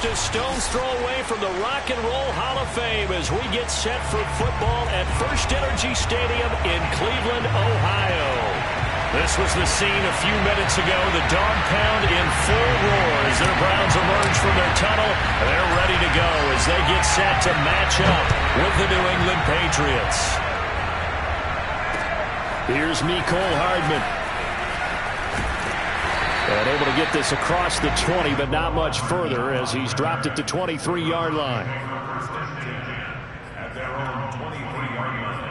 just a stone's throw away from the Rock and Roll Hall of Fame as we get set for football at First Energy Stadium in Cleveland, Ohio. This was the scene a few minutes ago. The dog pound in full roar as their Browns emerge from their tunnel. They're ready to go as they get set to match up with the New England Patriots. Here's Mecole Hardman. And able to get this across the 20, but not much further as he's dropped it to 23-yard line. At their own 23-yard line.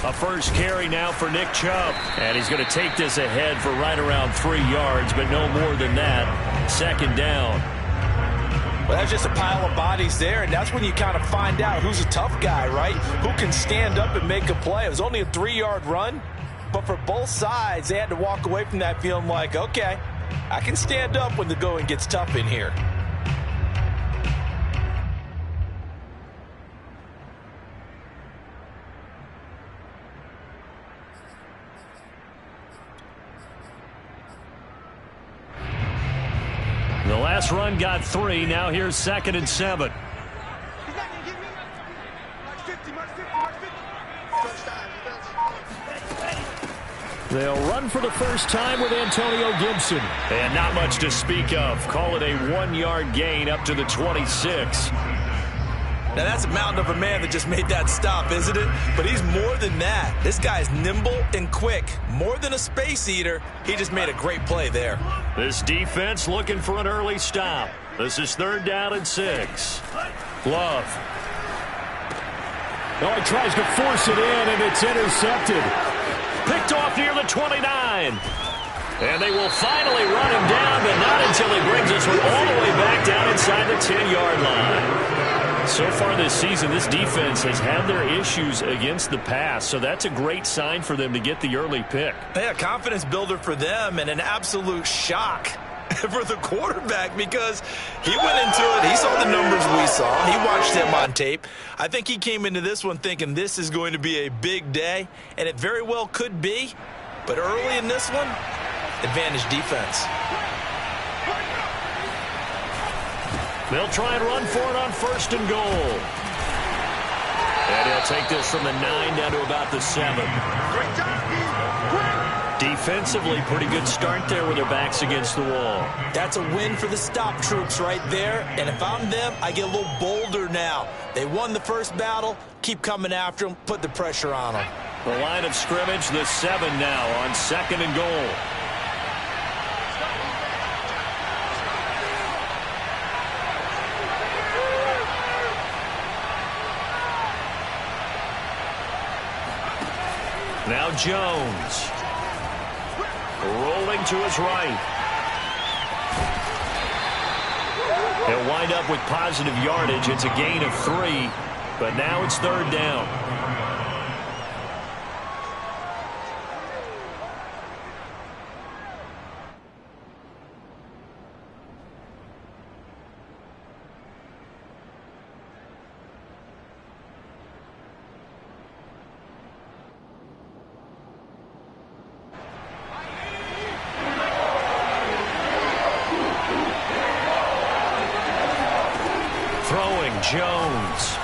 A first carry now for Nick Chubb. And he's going to take this ahead for right around 3 yards, but no more than that. Second down. Well, that's just a pile of bodies there, and that's when you kind of find out who's a tough guy, right? Who can stand up and make a play. It was only a 3-yard run, but for both sides, they had to walk away from that feeling like, okay, I can stand up when the going gets tough in here. The last run got 3. Now here's 2nd and 7. They'll run for the first time with Antonio Gibson. And not much to speak of. Call it a 1-yard gain up to the 26. Now, that's a mountain of a man that just made that stop, isn't it? But he's more than that. This guy's nimble and quick. More than a space eater. He just made a great play there. This defense looking for an early stop. This is 3rd down and 6. Love. Oh, he tries to force it in, and it's intercepted. Picked off near the 29. And they will finally run him down, but not until he brings us all the way back down inside the 10-yard line. So far this season, this defense has had their issues against the pass, so that's a great sign for them to get the early pick. Yeah, confidence builder for them and an absolute shock for the quarterback because he went into it. He saw the numbers we saw. He watched them on tape. I think he came into this one thinking this is going to be a big day, and it very well could be. But early in this one, advantage defense. They'll try and run for it on 1st and goal. And he'll take this from the 9 down to about the 7. Defensively, pretty good start there with their backs against the wall. That's a win for the stop troops right there. And if I'm them, I get a little bolder now. They won the first battle. Keep coming after them. Put the pressure on them. The line of scrimmage, the 7 now on 2nd and goal. Now Jones. Rolling to his right. He'll wind up with positive yardage. It's a gain of 3, but now it's 3rd down. Jones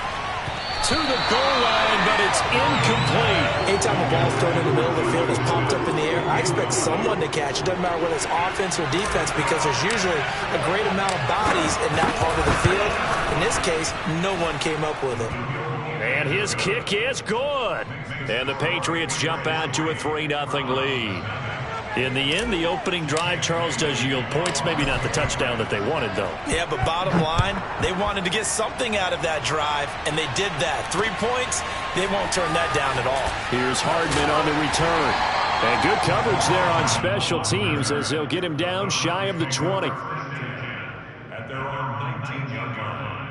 to the goal line, but it's incomplete. Anytime a ball's thrown in the middle of the field, it's popped up in the air, I expect someone to catch it. Doesn't matter whether it's offense or defense because there's usually a great amount of bodies in that part of the field. In this case, no one came up with it. And his kick is good. And the Patriots jump out to a 3-0 lead. In the end, the opening drive, Charles, does yield points. Maybe not the touchdown that they wanted, though. Yeah, but bottom line, they wanted to get something out of that drive, and they did that. 3 points, they won't turn that down at all. Here's Hardman on the return. And good coverage there on special teams as they'll get him down shy of the 20. At their own 19-yard line.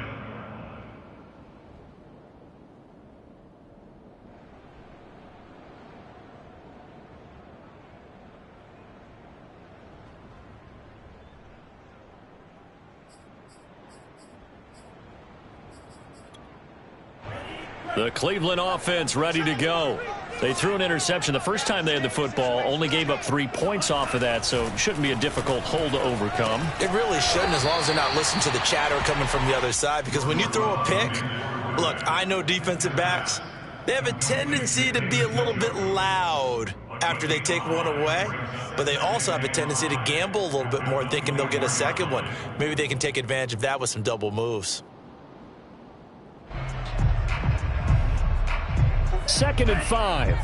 The Cleveland offense ready to go. They threw an interception the first time they had the football, only gave up 3 points off of that, so it shouldn't be a difficult hole to overcome. It really shouldn't, as long as they're not listening to the chatter coming from the other side, because when you throw a pick, look, I know defensive backs, they have a tendency to be a little bit loud after they take one away, but they also have a tendency to gamble a little bit more, thinking they'll get a second one. Maybe they can take advantage of that with some double moves. 2nd and 5.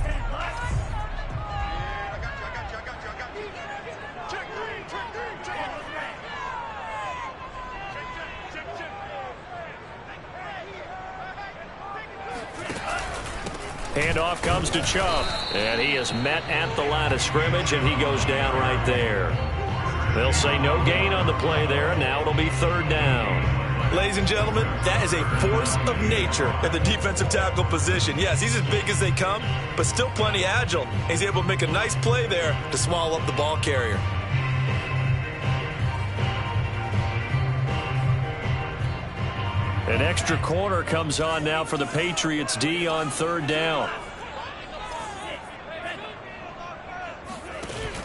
Handoff comes to Chubb, and he is met at the line of scrimmage, and he goes down right there. They'll say no gain on the play there, and now it'll be 3rd down. Ladies and gentlemen, that is a force of nature at the defensive tackle position. Yes, he's as big as they come, but still plenty agile. He's able to make a nice play there to swallow up the ball carrier. An extra corner comes on now for the Patriots D on 3rd down.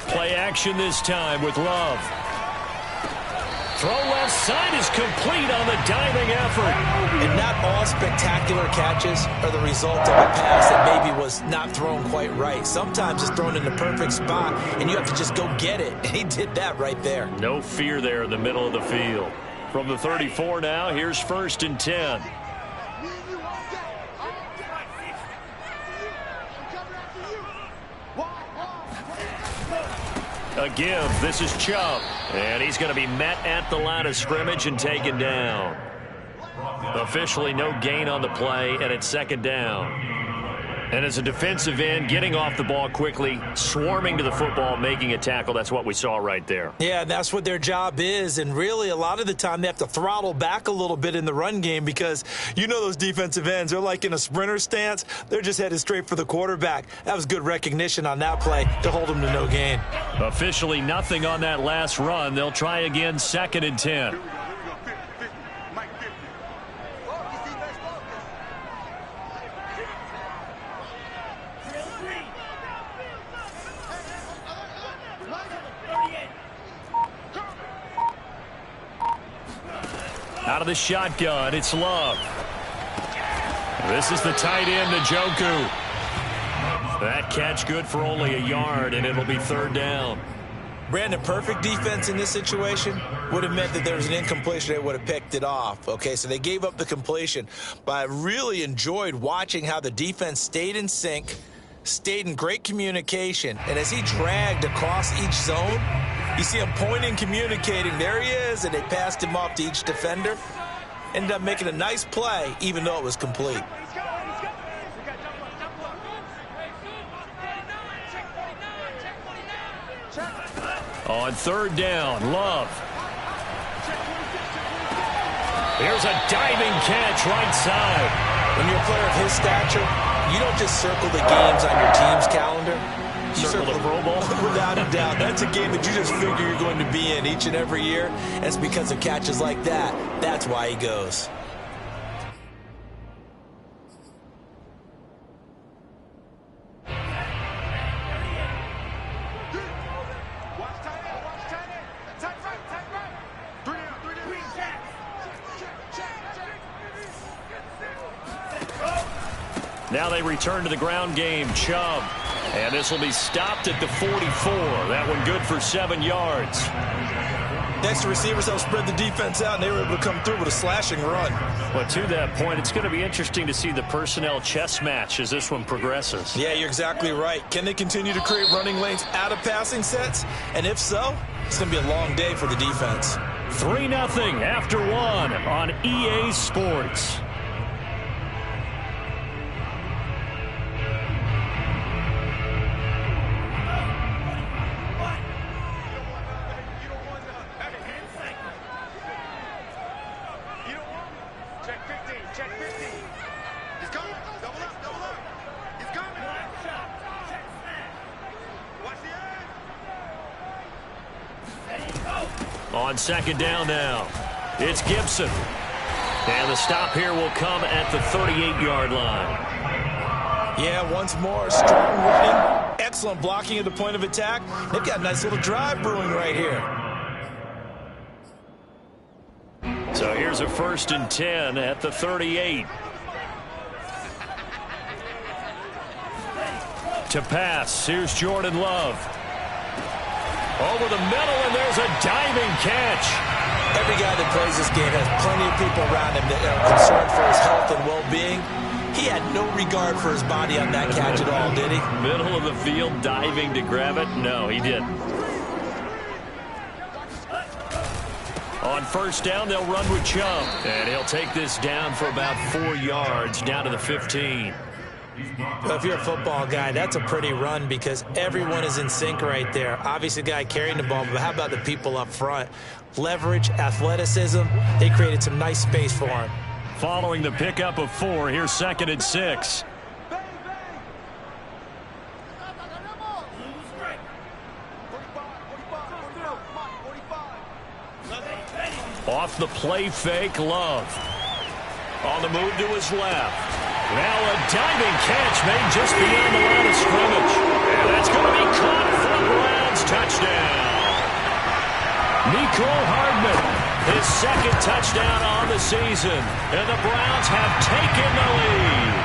Play action this time with Love. Throw left side is complete on the diving effort. And not all spectacular catches are the result of a pass that maybe was not thrown quite right. Sometimes it's thrown in the perfect spot, and you have to just go get it. And he did that right there. No fear there in the middle of the field. From the 34 now, here's 1st and 10. A give. This is Chubb. And he's going to be met at the line of scrimmage and taken down. Officially no gain on the play, and it's 2nd down. And as a defensive end, getting off the ball quickly, swarming to the football, making a tackle, that's what we saw right there. Yeah, and that's what their job is. And really, a lot of the time, they have to throttle back a little bit in the run game because you know those defensive ends, they're like in a sprinter stance. They're just headed straight for the quarterback. That was good recognition on that play to hold them to no gain. Officially nothing on that last run. They'll try again, 2nd and 10. Out of the shotgun, it's Love. This is the tight end, Njoku. That catch good for only a yard, and it'll be 3rd down. Brandon, perfect defense in this situation would have meant that there was an incompletion. They would have picked it off. Okay, so they gave up the completion. But I really enjoyed watching how the defense stayed in sync, stayed in great communication, and as he dragged across each zone, you see him pointing, communicating. There he is, and they passed him off to each defender. Ended up making a nice play, even though it was complete. On 3rd down, Love. Here's a diving catch right side. When you're a player of his stature, you don't just circle the games on your team's calendar. You Circle the Pro Bowl? Without a doubt. That's a game that you just figure you're going to be in each and every year. And it's because of catches like that. That's why he goes. Now they return to the ground game. Chubb. And this will be stopped at the 44. That one good for 7 yards. Next, the receivers help spread the defense out, and they were able to come through with a slashing run. But to that point, it's going to be interesting to see the personnel chess match as this one progresses. Yeah, you're exactly right. Can they continue to create running lanes out of passing sets? And if so, it's going to be a long day for the defense. 3-0 after 1 on EA Sports. On second down now, it's Gibson. And the stop here will come at the 38-yard line. Yeah, once more, strong running, excellent blocking at the point of attack. They've got a nice little drive brewing right here. So here's a 1st and 10 at the 38. To pass, here's Jordan Love. Over the middle, and there's a diving catch. Every guy that plays this game has plenty of people around him that are concerned for his health and well-being. He had no regard for his body on that catch at all, did he? Middle of the field, diving to grab it? No, he didn't. On 1st down, they'll run with Chubb. And he'll take this down for about 4 yards, down to the 15. Well, if you're a football guy, that's a pretty run because everyone is in sync right there. Obviously, the guy carrying the ball, but how about the people up front? Leverage, athleticism, they created some nice space for him. Following the pickup of 4, here's 2nd and 6. Off the play fake, Love. On the move to his left. Now a diving catch made just beyond the line of scrimmage. And that's going to be caught for the Browns. Touchdown. Mecole Hardman, his 2nd touchdown on the season. And the Browns have taken the lead.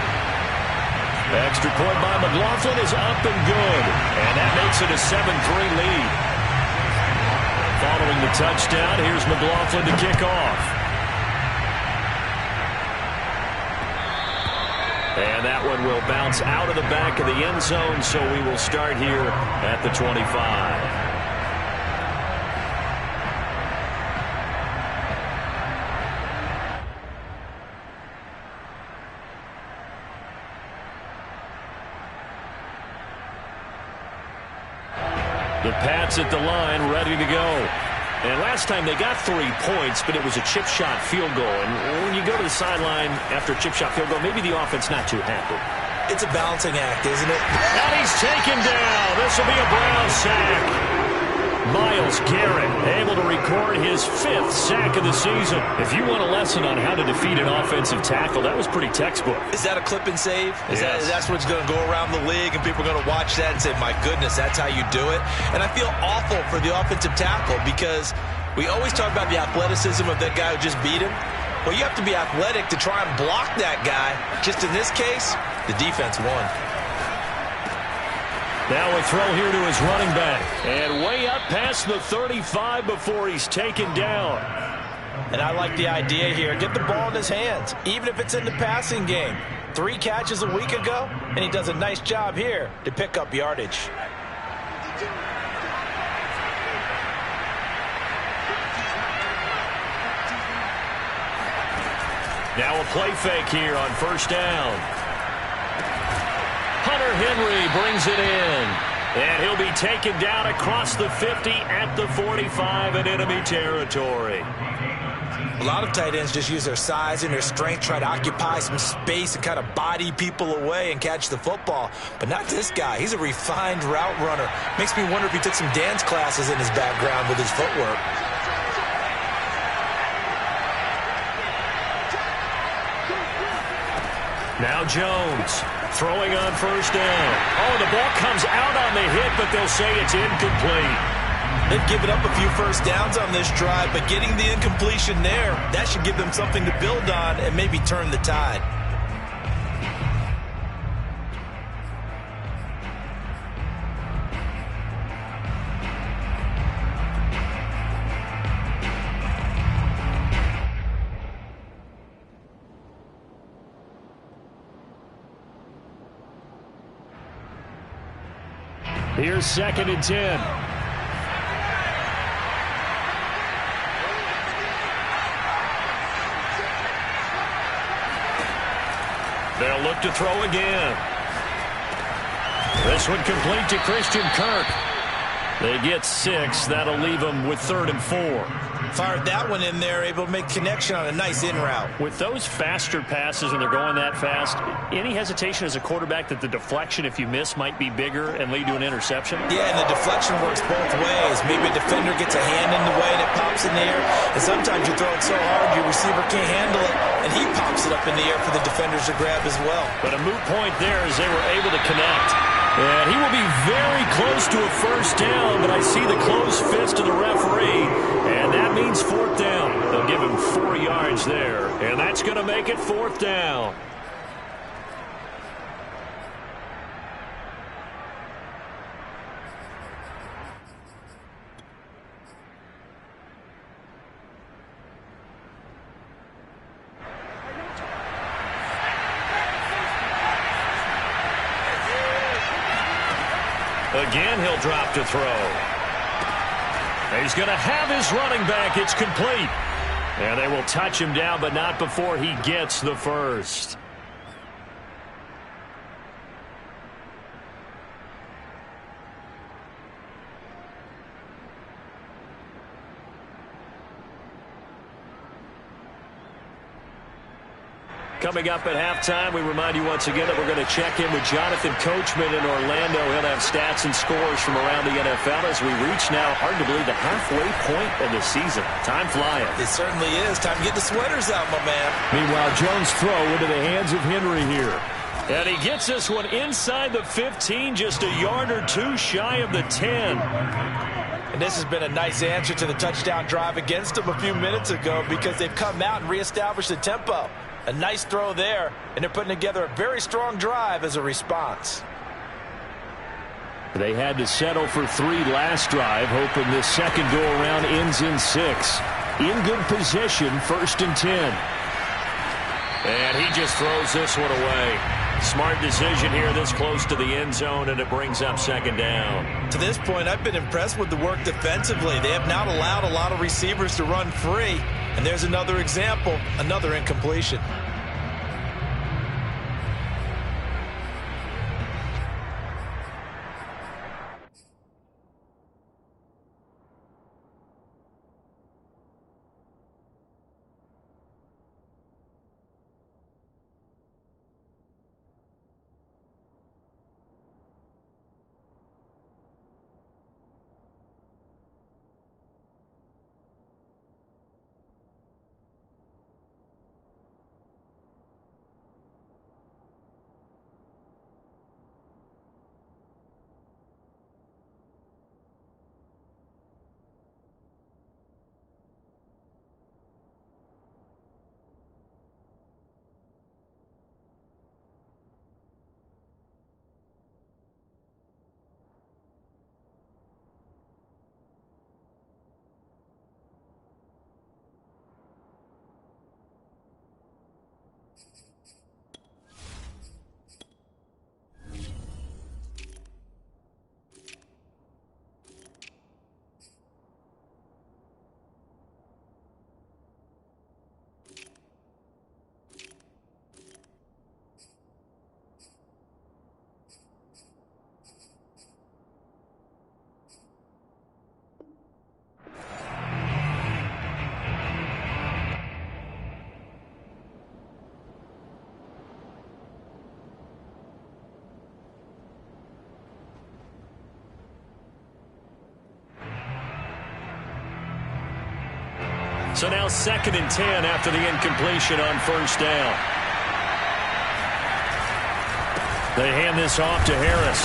Extra point by McLaughlin is up and good. And that makes it a 7-3 lead. Following the touchdown, here's McLaughlin to kick off. And that one will bounce out of the back of the end zone, so we will start here at the 25. The Pats at the line, ready to go. And last time they got 3 points, but it was a chip shot field goal. And when you go to the sideline after a chip shot field goal, maybe the offense not too happy. It's a balancing act, isn't it? And he's taken down. This will be a Brown sack. Myles Garrett able to record his 5th sack of the season. If you want a lesson on how to defeat an offensive tackle, that was pretty textbook. Is that a clip and save? Yes. That's what's going to go around the league, and people are going to watch that and say, my goodness, that's how you do it. And I feel awful for the offensive tackle because we always talk about the athleticism of that guy who just beat him. Well, you have to be athletic to try and block that guy. Just in this case, the defense won. Now a throw here to his running back. And way up past the 35 before he's taken down. And I like the idea here. Get the ball in his hands, even if it's in the passing game. 3 catches a week ago, and he does a nice job here to pick up yardage. Now a play fake here on 1st down. Hunter Henry brings it in. And he'll be taken down across the 50 at the 45 in enemy territory. A lot of tight ends just use their size and their strength, try to occupy some space and kind of body people away and catch the football. But not this guy. He's a refined route runner. Makes me wonder if he took some dance classes in his background with his footwork. Now Jones throwing on 1st down. Oh, the ball comes out on the hit, but they'll say it's incomplete. They've given up a few 1st downs on this drive, but getting the incompletion there, that should give them something to build on and maybe turn the tide. Here's 2nd and 10. They'll look to throw again. This one complete to Christian Kirk. They get 6. That'll leave them with 3rd and 4. Fired that one in there, able to make connection on a nice in route. With those faster passes and they're going that fast, any hesitation as a quarterback that the deflection, if you miss, might be bigger and lead to an interception? Yeah, and the deflection works both ways. Maybe a defender gets a hand in the way and it pops in the air, and sometimes you throw it so hard your receiver can't handle it, and he pops it up in the air for the defenders to grab as well. But a moot point there as they were able to connect. And he will be very close to a first down, but I see the closed fist of the referee, and that means fourth down. They'll give him 4 yards there, and that's going to make it fourth down. Again, he'll drop to throw. He's going to have his running back. It's complete. And they will touch him down, but not before he gets the first. Coming up at halftime, we remind you once again that we're going to check in with Jonathan Coachman in Orlando. He'll have stats and scores from around the NFL as we reach now, hard to believe, the halfway point of the season. Time flying. It certainly is. Time to get the sweaters out, my man. Meanwhile, Jones' throw into the hands of Henry here. And he gets this one inside the 15, just a yard or two shy of the 10. And this has been a nice answer to the touchdown drive against them a few minutes ago because they've come out and reestablished the tempo. A nice throw there, and they're putting together a very strong drive as a response. They had to settle for 3 last drive, hoping this second go-around ends in 6. In good position, 1st and 10. And he just throws this one away. Smart decision here this close to the end zone, and it brings up 2nd down. To this point, I've been impressed with the work defensively. They have not allowed a lot of receivers to run free. And there's another example, another incompletion. So now 2nd and 10 after the incompletion on 1st down. They hand this off to Harris.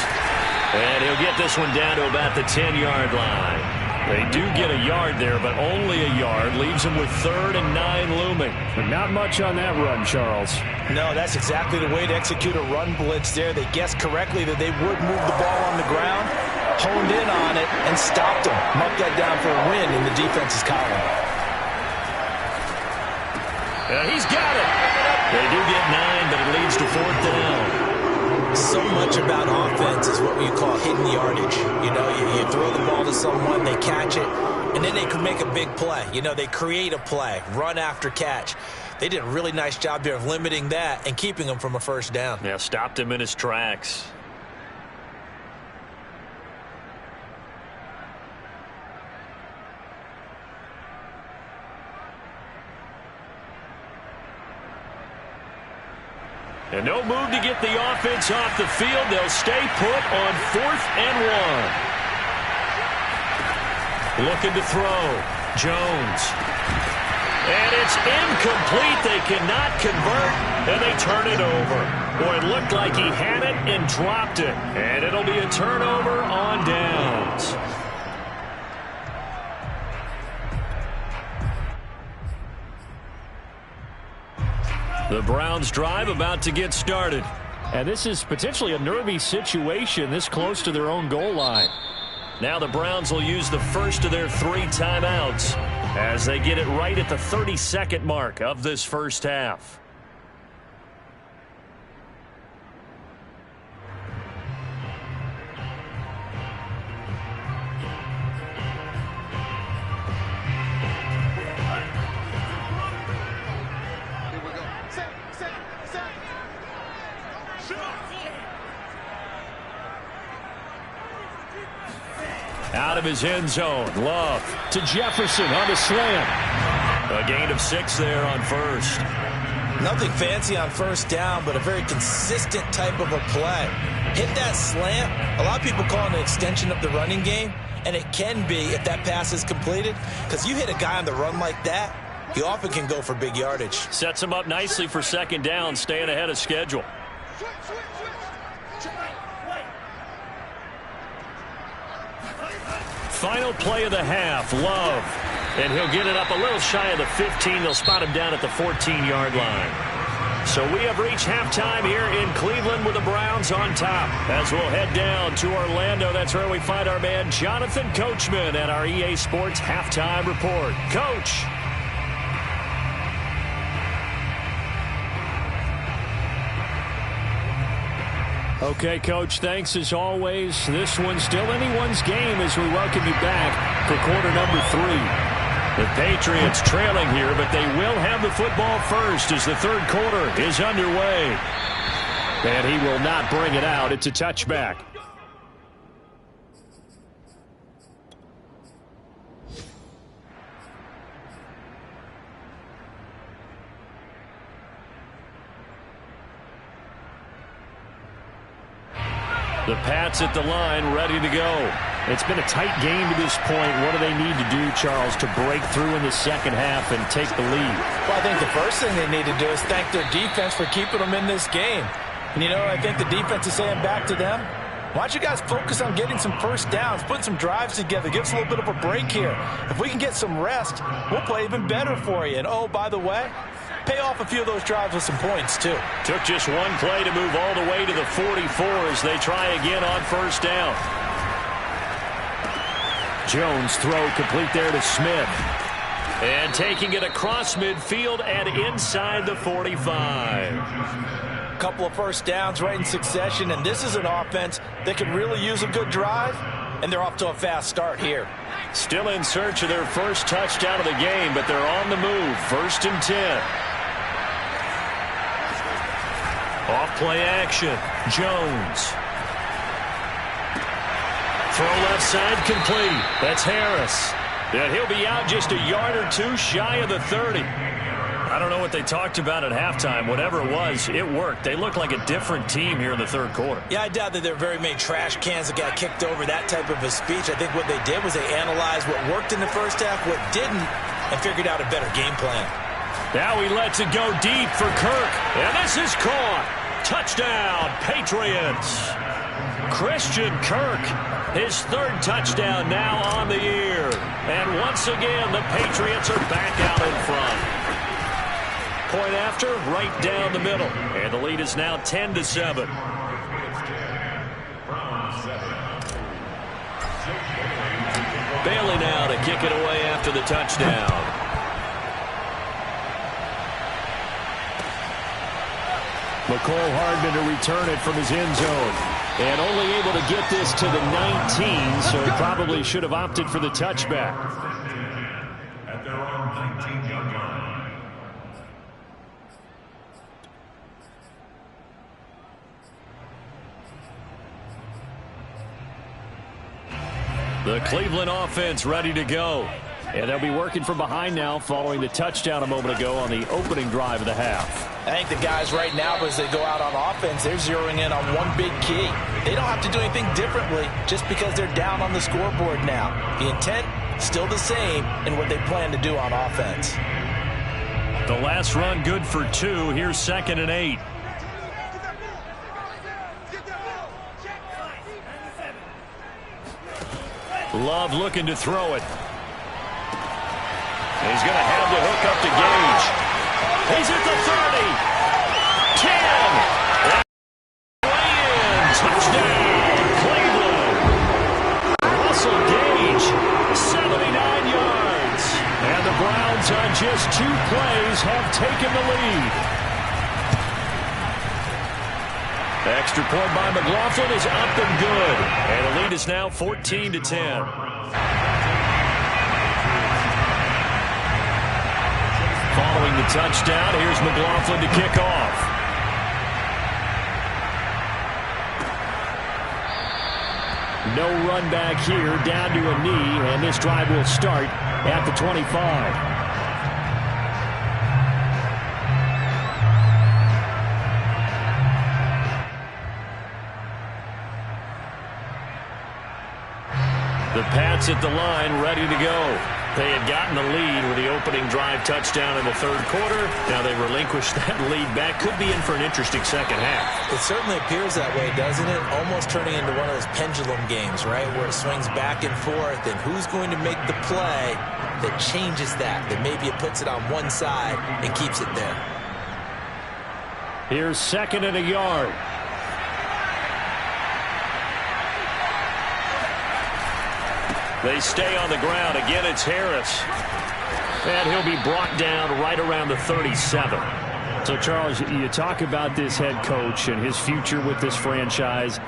And he'll get this one down to about the 10-yard line. They do get a yard there, but only a yard. Leaves them with 3rd and 9 looming. But not much on that run, Charles. No, that's exactly the way to execute a run blitz there. They guessed correctly that they would move the ball on the ground, honed in on it, and stopped them. Mark that down for a win in the defense's column. He's got it. They do get 9, but it leads to 4th down. So much about offense is what we call hidden yardage. You know, you throw the ball to someone, they catch it, and then they can make a big play. You know, they create a play, run after catch. They did a really nice job there of limiting that and keeping him from a first down. Yeah, stopped him in his tracks. And no move to get the offense off the field. They'll stay put on 4th and 1. Looking to throw. Jones. And it's incomplete. They cannot convert, and they turn it over. Boy, it looked like he had it and dropped it. And it'll be a turnover on downs. The Browns drive about to get started. And this is potentially a nervy situation this close to their own goal line. Now the Browns will use the first of their 3 timeouts as they get it right at the 32nd mark of this first half. Out of his end zone, Love to Jefferson on the slant. A gain of 6 there on first. Nothing fancy on first down, but a very consistent type of a play. Hit that slant. A lot of people call it an extension of the running game, and it can be if that pass is completed, because you hit a guy on the run like that, he often can go for big yardage. Sets him up nicely for second down, staying ahead of schedule. Final play of the half, Love. And he'll get it up a little shy of the 15. They'll spot him down at the 14-yard line. So we have reached halftime here in Cleveland with the Browns on top. As we'll head down to Orlando, that's where we find our man Jonathan Coachman at our EA Sports Halftime Report. Coach. Okay, Coach, thanks as always. This one's still anyone's game as we welcome you back for quarter number 3. The Patriots trailing here, but they will have the football first as the third quarter is underway. And he will not bring it out. It's a touchback. The Pats at the line, ready to go. It's been a tight game to this point. What do they need to do, Charles, to break through in the second half and take the lead? Well, I think the first thing they need to do is thank their defense for keeping them in this game. And, you know, I think the defense is saying back to them, why don't you guys focus on getting some first downs, put some drives together, give us a little bit of a break here. If we can get some rest, we'll play even better for you. And, oh, by the way, pay off a few of those drives with some points, too. Took just one play to move all the way to the 44 as they try again on first down. Jones throw complete there to Smith. And taking it across midfield and inside the 45. Couple of first downs right in succession, and this is an offense that could really use a good drive, and they're off to a fast start here. Still in search of their first touchdown of the game, but they're on the move. 1st and 10. Off play action. Jones. Throw left side complete. That's Harris. And he'll be out just a yard or two shy of the 30. I don't know what they talked about at halftime. Whatever it was, it worked. They look like a different team here in the third quarter. Yeah, I doubt that there are very many trash cans that got kicked over, that type of a speech. I think what they did was they analyzed what worked in the first half, what didn't, and figured out a better game plan. Now he lets it go deep for Kirk. And this is caught. Touchdown, Patriots. Christian Kirk, his 3rd touchdown now on the year. And once again, the Patriots are back out in front. Point after, right down the middle. And the lead is now 10-7. Bailey now to kick it away after the touchdown. McCole Hardman to return it from his end zone. And only able to get this to the 19, so probably should have opted for the touchback. At their own 19-yard line. The Cleveland offense ready to go. And they'll be working from behind now following the touchdown a moment ago on the opening drive of the half. I think the guys right now, as they go out on offense, they're zeroing in on one big key. They don't have to do anything differently just because they're down on the scoreboard now. The intent, still the same in what they plan to do on offense. The last run good for 2. Here's 2nd and 8. Love looking to throw it. He's going to have the hook up to Gage. He's at the 30. 10. Way in. Touchdown, Cleveland. Russell Gage, 79 yards. And the Browns on just 2 plays have taken the lead. Extra point by McLaughlin is up and good. And the lead is now 14-10. Following the touchdown, here's McLaughlin to kick off. No run back here, down to a knee, and this drive will start at the 25. The Pats at the line, ready to go. They had gotten the lead with the opening drive touchdown in the 3rd quarter. Now they relinquished that lead back. Could be in for an interesting second half. It certainly appears that way, doesn't it? Almost turning into one of those pendulum games, right, where it swings back and forth, and who's going to make the play that changes that maybe it puts it on one side and keeps it there. Here's 2nd and a yard. They stay on the ground. Again, it's Harris. And he'll be brought down right around the 37. So, Charles, you talk about this head coach and his future with this franchise.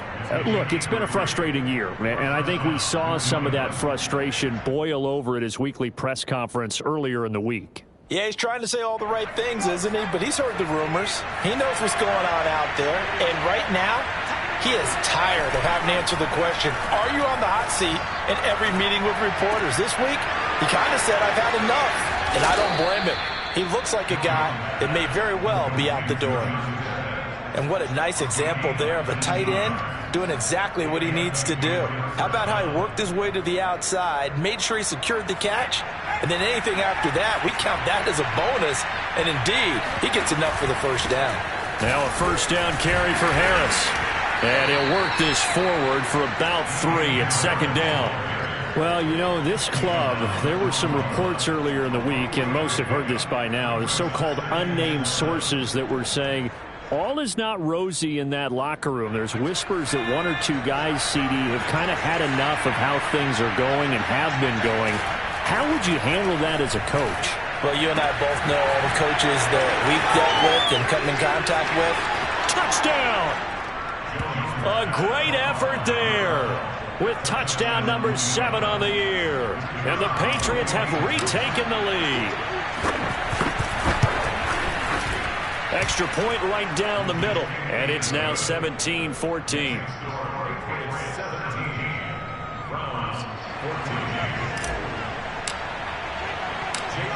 Look, it's been a frustrating year, and I think we saw some of that frustration boil over at his weekly press conference earlier in the week. Yeah, he's trying to say all the right things, isn't he? But he's heard the rumors. He knows what's going on out there. And right now, he is tired of having to answer the question, are you on the hot seat in every meeting with reporters? This week, he kind of said, I've had enough. And I don't blame him. He looks like a guy that may very well be out the door. And what a nice example there of a tight end doing exactly what he needs to do. How about how he worked his way to the outside, made sure he secured the catch, and then anything after that, we count that as a bonus. And indeed, he gets enough for the first down. Now a first down carry for Harris. And he'll work this forward for about 3 at 2nd down. Well, you know, this club, there were some reports earlier in the week, and most have heard this by now, the so-called unnamed sources that were saying all is not rosy in that locker room. There's whispers that 1 or 2 guys, CD, have kind of had enough of how things are going and have been going. How would you handle that as a coach? Well, you and I both know all the coaches that we've dealt with and come in contact with. Touchdown! A great effort there with touchdown number 7 on the year. And the Patriots have retaken the lead. Extra point right down the middle. And it's now 17-14.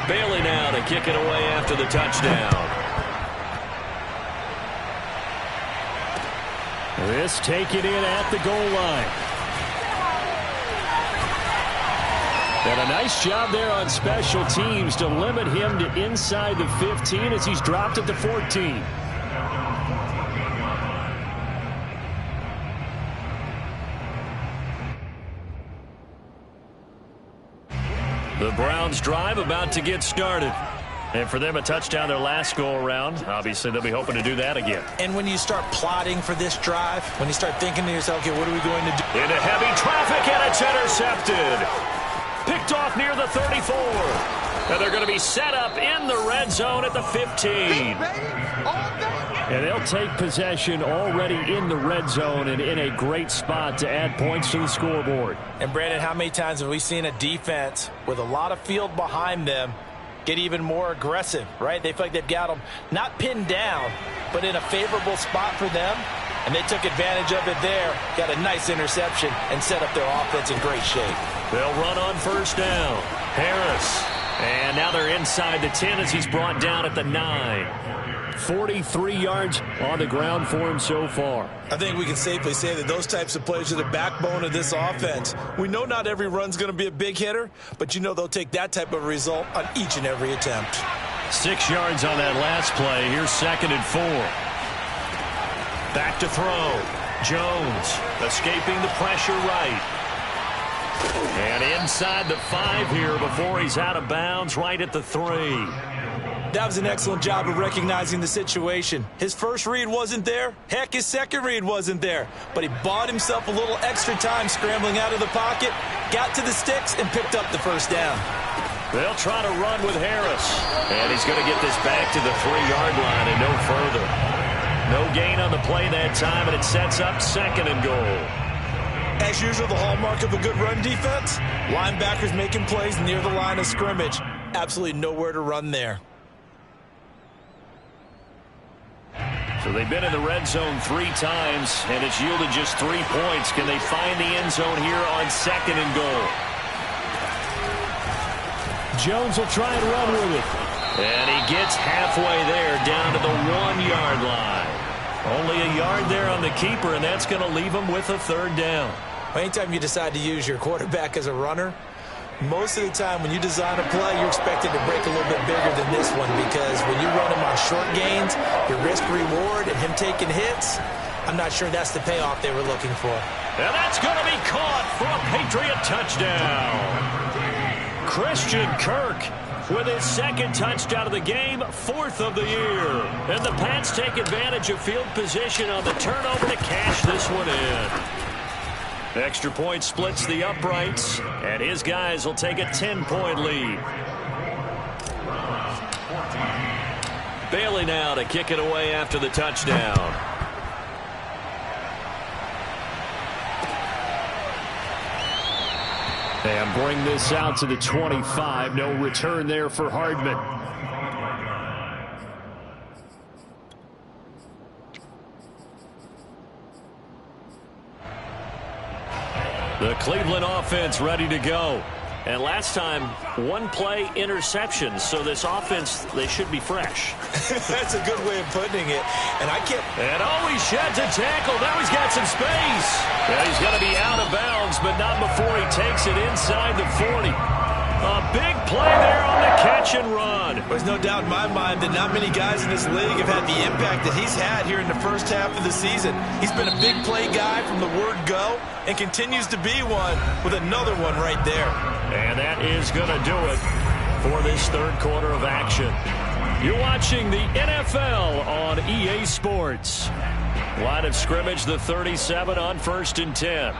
Bailey now to kick it away after the touchdown. This taken in at the goal line. And a nice job there on special teams to limit him to inside the 15 as he's dropped at the 14. The Browns drive about to get started. And for them, a touchdown their last go-around. Obviously, they'll be hoping to do that again. And when you start plotting for this drive, when you start thinking to yourself, okay, what are we going to do? Into heavy traffic, and it's intercepted. Picked off near the 34. And they're going to be set up in the red zone at the 15. And they'll take possession already in the red zone and in a great spot to add points to the scoreboard. And, Brandon, how many times have we seen a defense with a lot of field behind them get even more aggressive, right? They feel like they've got them not pinned down, but in a favorable spot for them, and they took advantage of it there, got a nice interception, and set up their offense in great shape. They'll run on first down. Harris. And now they're inside the 10 as he's brought down at the 9. 43 yards on the ground for him so far. I think we can safely say that those types of plays are the backbone of this offense. We know not every run's going to be a big hitter, but you know they'll take that type of result on each and every attempt. 6 yards on that last play. Here's 2nd and 4. Back to throw. Jones escaping the pressure right. And inside the 5 here before he's out of bounds right at the 3. That was an excellent job of recognizing the situation. His first read wasn't there. Heck, his second read wasn't there. But he bought himself a little extra time scrambling out of the pocket, got to the sticks, and picked up the first down. They'll try to run with Harris. And he's going to get this back to the 3-yard line and no further. No gain on the play that time, and it sets up 2nd and goal. As usual, the hallmark of a good run defense, linebackers making plays near the line of scrimmage. Absolutely nowhere to run there. So they've been in the red zone 3 times, and it's yielded just 3 points. Can they find the end zone here on 2nd and goal? Jones will try and run with it. And he gets halfway there, down to the 1-yard line. Only a yard there on the keeper, and that's going to leave him with a 3rd down. Anytime you decide to use your quarterback as a runner, most of the time when you design a play, you're expected to break a little bit bigger than this one, because when you run him on short gains, your risk-reward and him taking hits, I'm not sure that's the payoff they were looking for. And that's going to be caught for a Patriot touchdown. Christian Kirk with his 2nd touchdown of the game, 4th of the year. And the Pats take advantage of field position on the turnover to cash this one in. Extra point splits the uprights, and his guys will take a 10-point lead. Bailey now to kick it away after the touchdown. And bring this out to the 25. No return there for Hardman. The Cleveland offense ready to go. And last time, 1-play interception. So this offense, they should be fresh. That's a good way of putting it. And I can't... And he sheds a tackle. Now he's got some space. Yeah, he's going to be out of bounds, but not before he takes it inside the 40. A big play there on the catch and run. There's no doubt in my mind that not many guys in this league have had the impact that he's had here in the first half of the season. He's been a big play guy from the word go and continues to be one with another one right there. And that is going to do it for this 3rd quarter of action. You're watching the NFL on EA Sports. Line of scrimmage, the 37 on 1st and 10.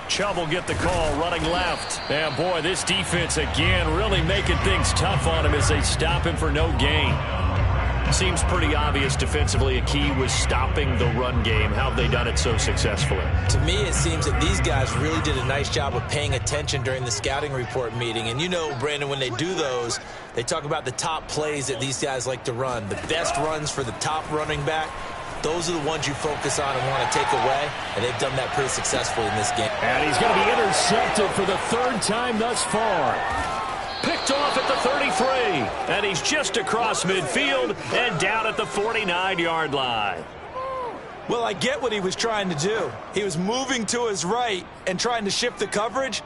Chubb will get the call, running left. And boy, this defense again really making things tough on him as they stop him for no gain. Seems pretty obvious defensively a key was stopping the run game. How have they done it so successfully? To me, it seems that these guys really did a nice job of paying attention during the scouting report meeting. And you know, Brandon, when they do those, they talk about the top plays that these guys like to run. The best runs for the top running back. Those are the ones you focus on and want to take away, and they've done that pretty successfully in this game. And he's going to be intercepted for the 3rd time thus far. Picked off at the 33, and he's just across midfield and down at the 49-yard line. Well, I get what he was trying to do. He was moving to his right and trying to shift the coverage,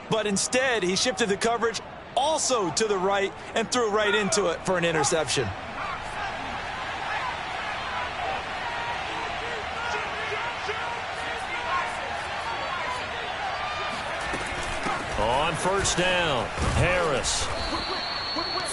but instead he shifted the coverage also to the right and threw right into it for an interception. On 1st down, Harris.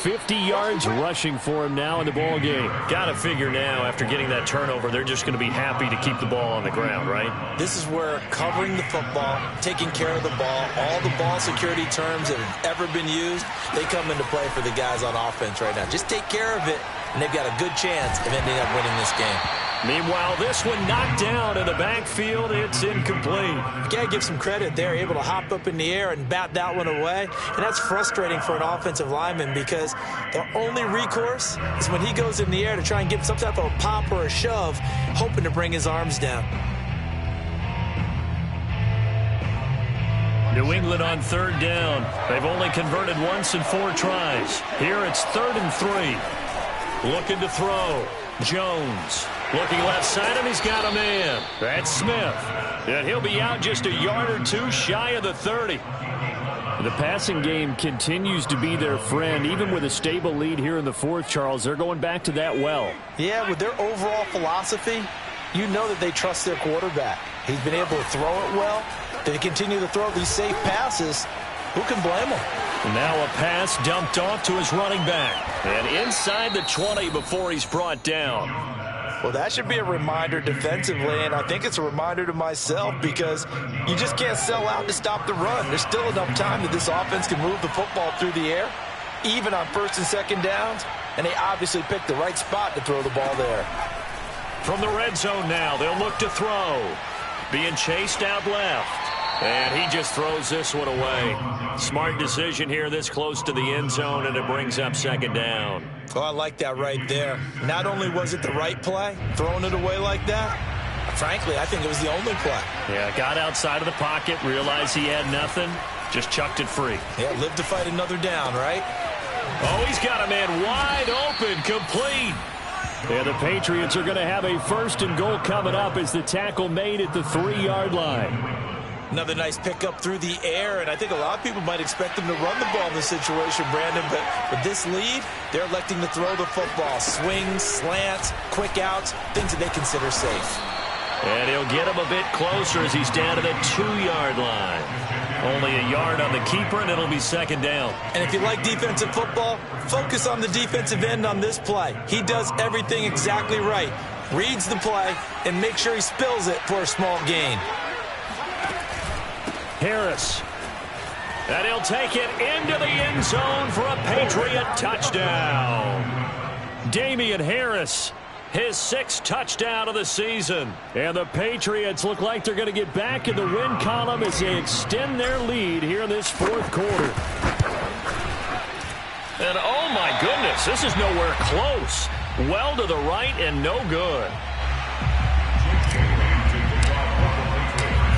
50 yards rushing for him now in the ball game. Got to figure now, after getting that turnover, they're just going to be happy to keep the ball on the ground, right? This is where covering the football, taking care of the ball, all the ball security terms that have ever been used, they come into play for the guys on offense right now. Just take care of it, and they've got a good chance of ending up winning this game. Meanwhile, this one knocked down in the backfield. It's incomplete. You got to give some credit there. Able to hop up in the air and bat that one away. And that's frustrating for an offensive lineman because the only recourse is when he goes in the air to try and give some type of a pop or a shove, hoping to bring his arms down. New England on third down. They've only converted once in 4 tries. Here it's 3rd and 3. Looking to throw. Jones. Looking left side, and he's got a man. That's Smith. And he'll be out just a yard or 2 shy of the 30. The passing game continues to be their friend. Even with a stable lead here in the 4th, Charles, they're going back to that well. Yeah, with their overall philosophy, you know that they trust their quarterback. He's been able to throw it well. They continue to throw these safe passes. Who can blame them? And now a pass dumped off to his running back. And inside the 20 before he's brought down. Well, that should be a reminder defensively, and I think it's a reminder to myself because you just can't sell out to stop the run. There's still enough time that this offense can move the football through the air, even on 1st and 2nd downs, and they obviously picked the right spot to throw the ball there. From the red zone now, they'll look to throw. Being chased out left. And he just throws this one away. Smart decision here this close to the end zone, and it brings up 2nd down. Oh, I like that right there. Not only was it the right play, throwing it away like that, frankly, I think it was the only play. Yeah, got outside of the pocket, realized he had nothing, just chucked it free. Yeah, live to fight another down, right? Oh, he's got a man wide open, complete. Yeah, the Patriots are going to have a 1st and goal coming up as the tackle made at the 3-yard line. Another nice pickup through the air, and I think a lot of people might expect them to run the ball in this situation, Brandon, but with this lead, they're electing to throw the football. Swings, slants, quick outs, things that they consider safe. And he'll get him a bit closer as he's down to the 2-yard line. Only a yard on the keeper, and it'll be 2nd down. And if you like defensive football, focus on the defensive end on this play. He does everything exactly right. Reads the play, and make sure he spills it for a small gain. Harris. And he'll take it into the end zone for a Patriot touchdown. Damian Harris, his 6th touchdown of the season. And the Patriots look like they're going to get back in the win column as they extend their lead here in this 4th quarter. And oh my goodness, this is nowhere close. Well to the right and no good.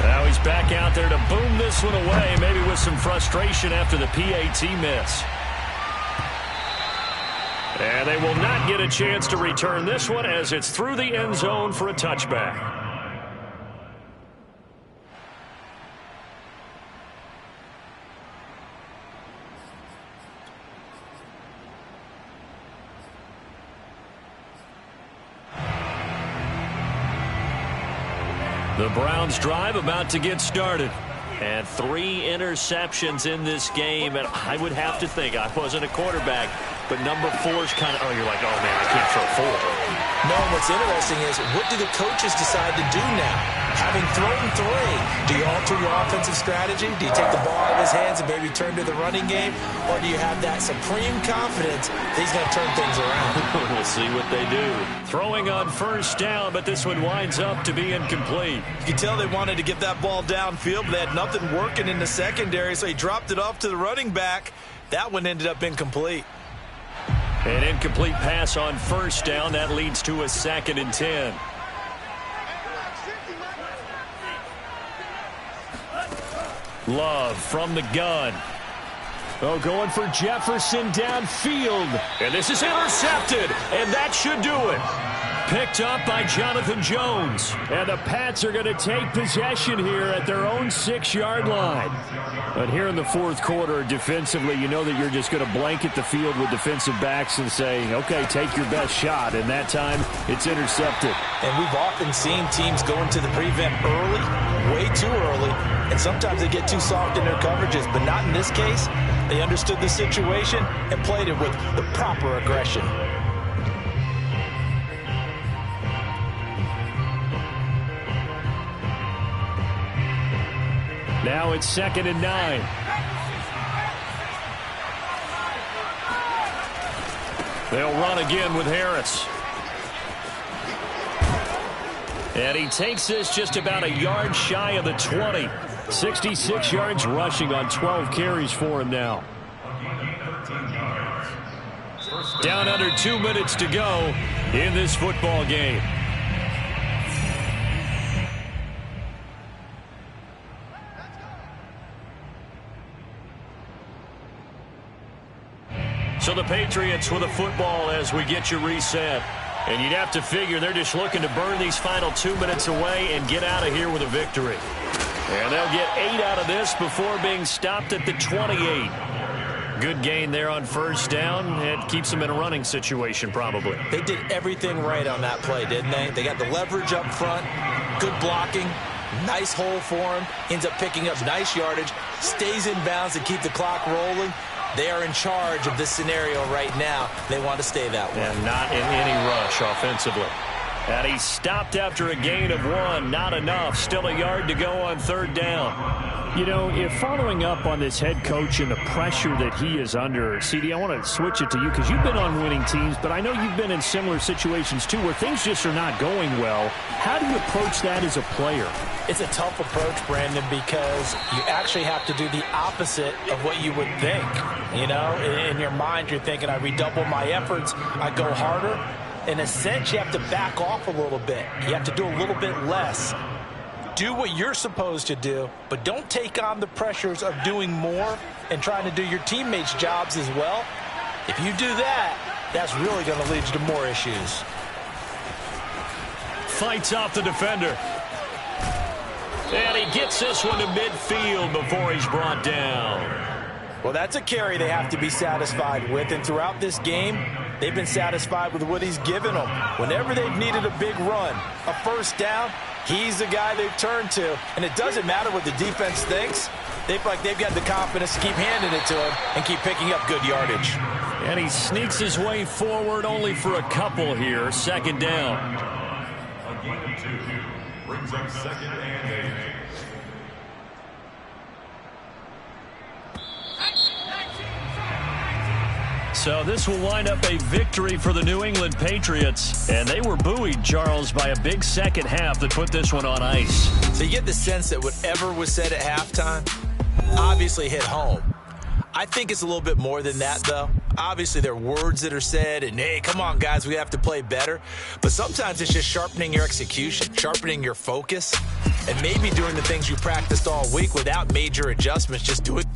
Now he's back out there to boom this one away, maybe with some frustration after the PAT miss. And they will not get a chance to return this one as it's through the end zone for a touchback. The Browns drive about to get started. And 3 interceptions in this game. And I would have to think, I wasn't a quarterback, but number 4 is kind of, you're like, oh, man, I can't throw 4. No, what's interesting is, what do the coaches decide to do now? Having thrown 3, do you alter your offensive strategy? Do you take the ball out of his hands and maybe turn to the running game? Or do you have that supreme confidence that he's going to turn things around? We'll see what they do. Throwing on 1st down, but this one winds up to be incomplete. You can tell they wanted to get that ball downfield, but they had nothing working in the secondary, so he dropped it off to the running back. That one ended up incomplete. An incomplete pass on 1st down. That leads to a 2nd and 10. Love from the gun. Oh, going for Jefferson downfield. And this is intercepted. And that should do it. Picked up by Jonathan Jones. And the Pats are going to take possession here at their own 6-yard line. But here in the 4th quarter, defensively, you know that you're just going to blanket the field with defensive backs and say, okay, take your best shot. And that time, it's intercepted. And we've often seen teams go into the prevent early, way too early, and sometimes they get too soft in their coverages. But not in this case. They understood the situation and played it with the proper aggression. Now it's 2nd and 9. They'll run again with Harris. And he takes this just about a yard shy of the 20. 66 yards rushing on 12 carries for him now. Down under 2 minutes to go in this football game. So the Patriots with a football as we get you reset. And you'd have to figure they're just looking to burn these final 2 minutes away and get out of here with a victory. And they'll get 8 out of this before being stopped at the 28. Good gain there on first down. It keeps them in a running situation probably. They did everything right on that play, didn't they? They got the leverage up front, good blocking, nice hole for him, ends up picking up nice yardage, stays in bounds to keep the clock rolling. They are in charge of this scenario right now. They want to stay that way. And not in any rush offensively. And he stopped after a gain of 1. Not enough. Still a yard to go on third down. You know, if following up on this head coach and the pressure that he is under, CD, I want to switch it to you because you've been on winning teams, but I know you've been in similar situations too where things just are not going well. How do you approach that as a player? It's a tough approach, Brandon, because you actually have to do the opposite of what you would think. You know, in your mind, you're thinking, I redouble my efforts, I go harder. In a sense, you have to back off a little bit. You have to do a little bit less. Do what you're supposed to do, but don't take on the pressures of doing more and trying to do your teammates' jobs as well. If you do that, that's really going to lead you to more issues. Fights off the defender. And he gets this one to midfield before he's brought down. Well, that's a carry they have to be satisfied with, and throughout this game, they've been satisfied with what he's given them. Whenever they've needed a big run, a first down, he's the guy they've turned to. And it doesn't matter what the defense thinks. They feel like they've got the confidence to keep handing it to him and keep picking up good yardage. And he sneaks his way forward only for a couple here. Second down. A gain of 2 brings up 2nd and 8. So this will wind up a victory for the New England Patriots. And they were buoyed, Charles, by a big second half that put this one on ice. So you get the sense that whatever was said at halftime obviously hit home. I think it's a little bit more than that, though. Obviously, there are words that are said, and, hey, come on, guys, we have to play better. But sometimes it's just sharpening your execution, sharpening your focus, and maybe doing the things you practiced all week without major adjustments, just do it